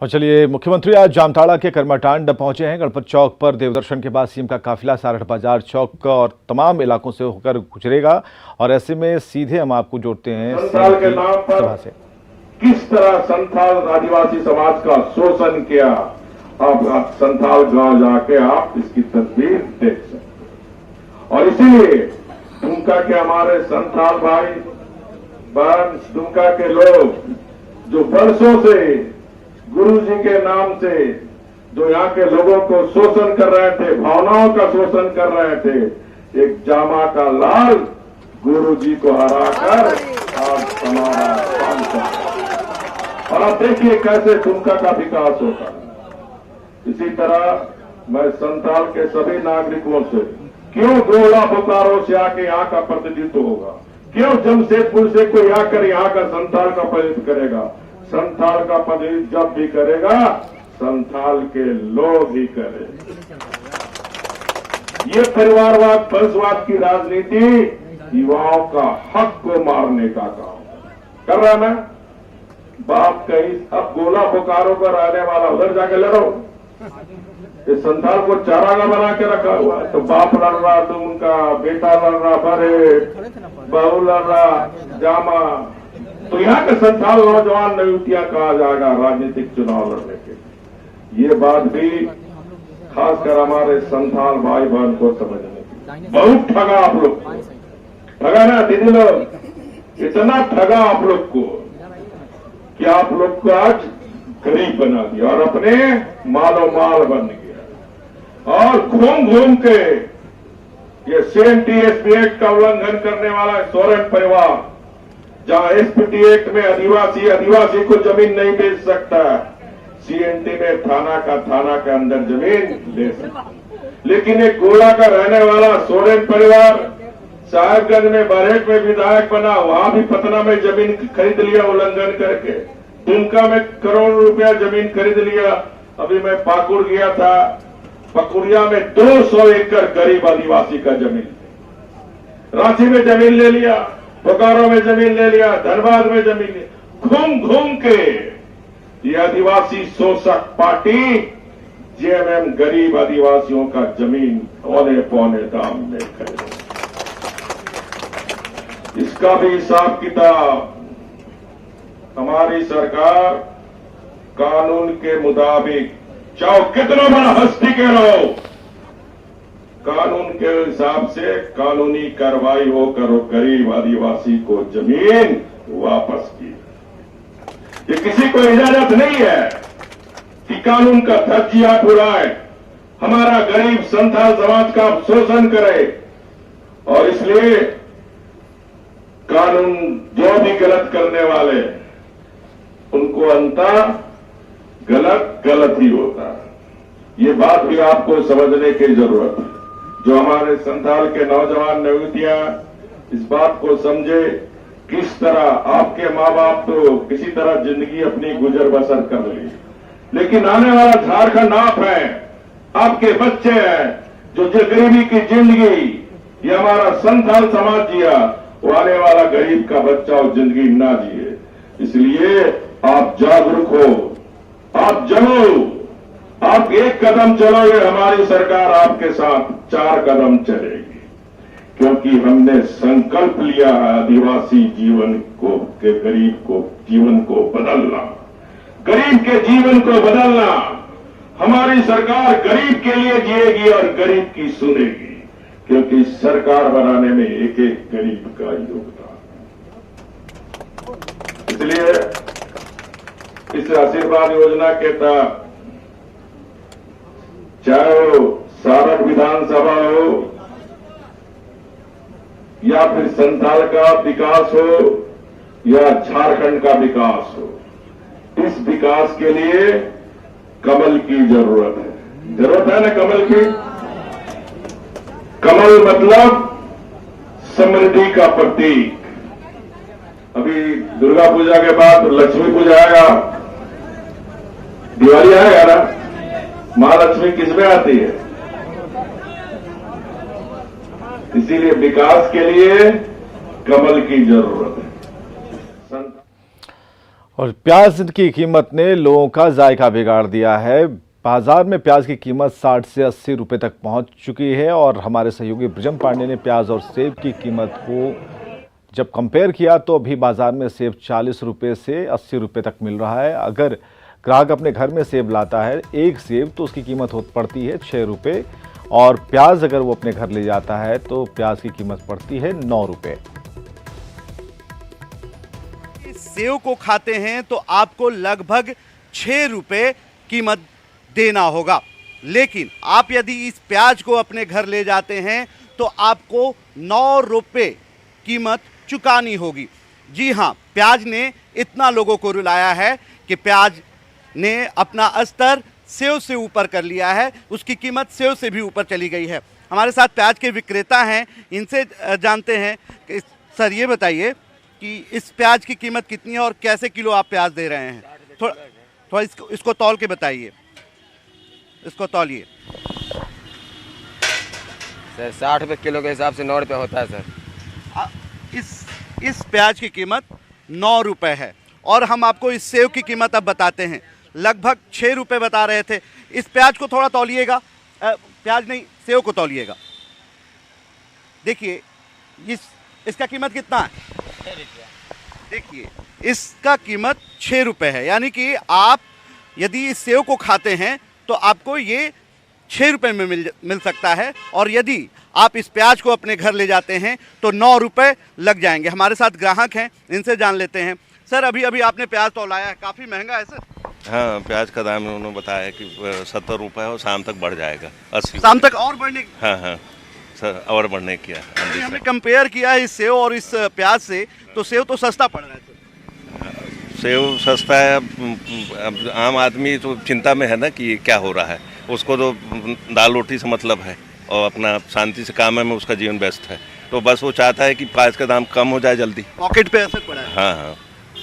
और चलिए, मुख्यमंत्री आज जामताड़ा के कर्मटांड पहुंचे हैं। गणपत चौक पर देवदर्शन के बाद सीएम का काफिला सारठ बाजार चौक और तमाम इलाकों से होकर गुजरेगा और ऐसे में सीधे हम आपको जोड़ते हैं संथाल के नाम पर सभा से। किस तरह संथाल आदिवासी समाज का शोषण किया, अब संथाल गांव जाके आप इसकी तस्वीर देख सकते। और इसीलिए दुमका के हमारे संथाल भाई बहन, दुमका के लोग जो वर्षों से गुरु जी के नाम से जो यहाँ के लोगों को शोषण कर रहे थे, भावनाओं का शोषण कर रहे थे, एक जामा का लाल गुरु जी को हराकर आज हमारा और अब देखिए कैसे दुमका का विकास होता है। इसी तरह मैं संथाल के सभी नागरिकों से क्यों गोला बोकारो से आके यहाँ का प्रतिनिधित्व होगा, क्यों जमशेदपुर से कोई आकर यहाँ का संथाल का प्रतिनिधित्व करेगा। संथाल का प्रतिनिधित्व जब भी करेगा संथाल के लोग ही करेंगे। ये परिवारवाद वंशवाद की राजनीति युवाओं का हक को मारने का काम कर रहा है ना। बाप कहीं अब गोला बोकारो पर रहने वाला उधर जाके लड़ो, इस संथाल को चारागा बना के रखा हुआ है। तो बाप लड़ रहा, तुम उनका बेटा लड़ रहा, बड़े बहू लड़ रहा, जामा, तो यहाँ के संथाल नौजवान नयुतियां कहा जाएगा राजनीतिक चुनाव लड़ने के। ये बात भी खासकर हमारे संथाल भाई बहन को समझने की। बहुत ठगा आप लोग को, ठगा ना दीदी लोग, इतना ठगा आप लोग को कि आप लोग को आज गरीब बना दिया और अपने मालो माल बन गया। और घूम घूम के ये CNTSP एक्ट का उल्लंघन करने वाला सोरेन परिवार, जहां SPT एक्ट में आदिवासी को जमीन नहीं बेच सकता, CNT में थाना के अंदर जमीन ले सकता। लेकिन एक गोला का रहने वाला सोरेन परिवार साहेबगंज में बरेट में विधायक बना, वहां भी पटना में जमीन खरीद लिया उल्लंघन करके, दुमका में करोड़ रुपया जमीन खरीद लिया। अभी मैं पाकुड़ गया था, पकुड़िया में 200 एकड़ गरीब आदिवासी का जमीन, रांची में जमीन ले लिया, बोकारो में जमीन ले लिया, धनबाद में जमीन ले, घूम घूम के ये आदिवासी शोषक पार्टी JMM गरीब आदिवासियों का जमीन औने पौने दाम में खरीदे। इसका भी हिसाब किताब हमारी सरकार कानून के मुताबिक, चाहे कितना बड़ा हस्ती के रहो, कानून के हिसाब से कानूनी कार्रवाई होकर गरीब आदिवासी को जमीन वापस की। ये किसी को इजाजत नहीं है कि कानून का धज्जियां उड़ाए, हमारा गरीब संथाल समाज का शोषण करे। और इसलिए कानून जो भी गलत करने वाले उनको अंततः गलत ही होता है। ये बात भी आपको समझने की जरूरत है। जो हमारे संथाल के नौजवान नवयुवतियां इस बात को समझे, किस तरह आपके माँ बाप तो किसी तरह जिंदगी अपनी गुजर बसर कर ली, लेकिन आने वाला झारखंड आप है, आपके बच्चे हैं, जो गरीबी की जिंदगी ये हमारा संथाल समाज जिया, वो आने वाला गरीब का बच्चा और जिंदगी ना जिए। इसलिए आप जागरूक हो, आप जगो, आप एक कदम चलोगे, हमारी सरकार आपके साथ 4 कदम चलेगी। क्योंकि हमने संकल्प लिया है आदिवासी जीवन को के गरीब को जीवन को बदलना, गरीब के जीवन को बदलना। हमारी सरकार गरीब के लिए जिएगी और गरीब की सुनेगी, क्योंकि सरकार बनाने में एक एक गरीब का योगदान। इसलिए इस आशीर्वाद योजना के तहत चाहे वो सारण विधानसभा हो या फिर संथाल का विकास हो या झारखंड का विकास हो, इस विकास के लिए कमल की जरूरत है ना कमल की। कमल मतलब समृद्धि का प्रतीक। अभी दुर्गा पूजा के बाद लक्ष्मी पूजा आएगा, दिवाली आएगा ना। महालक्ष्मी किसमें आती है? इसीलिए विकास के लिए कमल की जरूरत है। और प्याज की कीमत ने लोगों का जायका बिगाड़ दिया है। बाजार में प्याज की कीमत 60 से 80 रुपए तक पहुंच चुकी है और हमारे सहयोगी ब्रिजम पांडे ने प्याज और सेब की कीमत को जब कंपेयर किया तो अभी बाजार में सेब 40 रुपए से 80 रुपए तक मिल रहा है। अगर ग्राहक अपने घर में सेब लाता है एक सेब तो उसकी कीमत पड़ती है 6 रुपये और प्याज अगर वो अपने घर ले जाता है तो प्याज की कीमत पड़ती है 9 रुपये। सेव को खाते हैं तो आपको लगभग 6 रुपये कीमत देना होगा, लेकिन आप यदि इस प्याज को अपने घर ले जाते हैं तो आपको 9 रुपये कीमत चुकानी होगी। जी हाँ, प्याज ने इतना लोगों को रुलाया है कि प्याज ने अपना स्तर सेव से ऊपर कर लिया है, उसकी कीमत सेव से भी ऊपर चली गई है। हमारे साथ प्याज के विक्रेता हैं, इनसे जानते हैं कि सर ये बताइए कि इस प्याज की कीमत कितनी है और कैसे किलो आप प्याज दे रहे हैं? थोड़ा इसको तौल के बताइए, इसको तौलिए। सर 60 रुपये किलो के हिसाब से 9 रुपये होता है सर। इस प्याज की कीमत 9 रुपये है और हम आपको इस सेव की कीमत अब बताते हैं। लगभग 6 रुपये बता रहे थे। इस प्याज को थोड़ा तौलिएगा, प्याज नहीं सेव को तौलिएगा। देखिए इसका कीमत कितना है? देखिए इसका कीमत 6 रुपये है, यानी कि आप यदि इस सेव को खाते हैं तो आपको ये 6 रुपये में मिल सकता है और यदि आप इस प्याज को अपने घर ले जाते हैं तो 9 रुपये लग जाएंगे। हमारे साथ ग्राहक हैं, इनसे जान लेते हैं। सर अभी आपने प्याज तौलाया है, काफ़ी महंगा है सर? हाँ, प्याज का दाम उन्होंने बताया है कि 70 रुपये और शाम तक बढ़ जाएगा 80। शाम तक और बढ़ने? हाँ सर, और बढ़ने किया। हमने कंपेयर किया है इस सेव और इस प्याज से, तो सेव तो सस्ता पड़ रहा है सर। सेव सस्ता है। अब आम आदमी तो चिंता में है ना कि क्या हो रहा है, उसको तो दाल रोटी से मतलब है और अपना शांति से काम है में उसका जीवन व्यस्त है, तो बस वो चाहता है कि प्याज का दाम कम हो जाए जल्दी। पॉकेट पे असर पड़ा है? हाँ,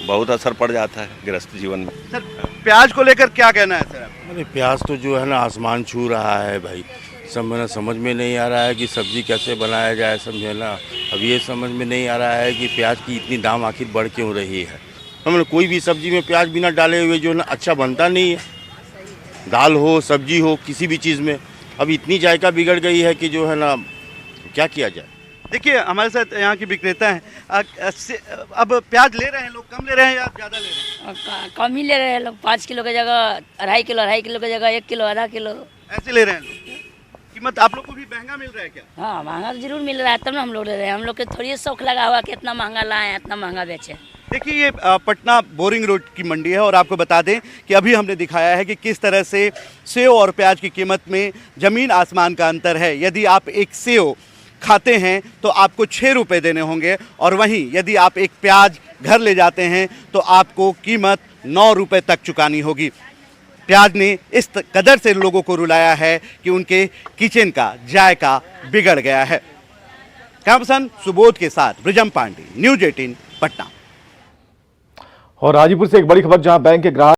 बहुत असर पड़ जाता है गृहस्थ जीवन में। सर प्याज को लेकर क्या कहना है सर? अरे प्याज तो जो है ना आसमान छू रहा है भाई, समझ में नहीं आ रहा है कि सब्जी कैसे बनाया जाए, समझे ना। अब ये समझ में नहीं आ रहा है कि प्याज की इतनी दाम आखिर बढ़ क्यों रही है। हमने कोई भी सब्जी में प्याज बिना डाले हुए जो है ना अच्छा बनता नहीं है, दाल हो सब्जी हो किसी भी चीज़ में। अब इतनी जायका बिगड़ गई है कि जो है ना क्या किया जाए। देखिए हमारे साथ यहाँ की विक्रेता हैं। अब प्याज ले रहे हैं लोग, कम ले रहे हैं या ज़्यादा ले रहे हैं? कम ही ले रहे हैं लोग। 5 किलो की जगह 2.5 किलो की जगह 1 किलो आधा किलो ऐसे ले रहे हैं लोग। कीमत आप लोग को भी महंगा मिल रहा है क्या? हाँ महंगा तो जरूर मिल रहा है, तब ना हम लोग ले रहे हैं। हम लोग के थोड़ी शौक लगा हुआ कि इतना महंगा लाएं इतना महंगा बेचें। देखिए ये पटना बोरिंग रोड की मंडी है और आपको बता दें कि अभी हमने दिखाया है कि किस तरह से सेव और प्याज की कीमत में ज़मीन आसमान का अंतर है। यदि आप एक सेव खाते हैं तो आपको 6 रुपये देने होंगे और वहीं यदि आप एक प्याज घर ले जाते हैं तो आपको कीमत 9 रुपये तक चुकानी होगी। प्याज ने इस कदर से लोगों को रुलाया है कि उनके किचन का जायका बिगड़ गया है। कैमरामैन सुबोध के साथ ब्रिजम पांडे, न्यूज़ 18 पटना। और हाजीपुर से एक बड़ी खबर, जहां बैंक के ग्राहक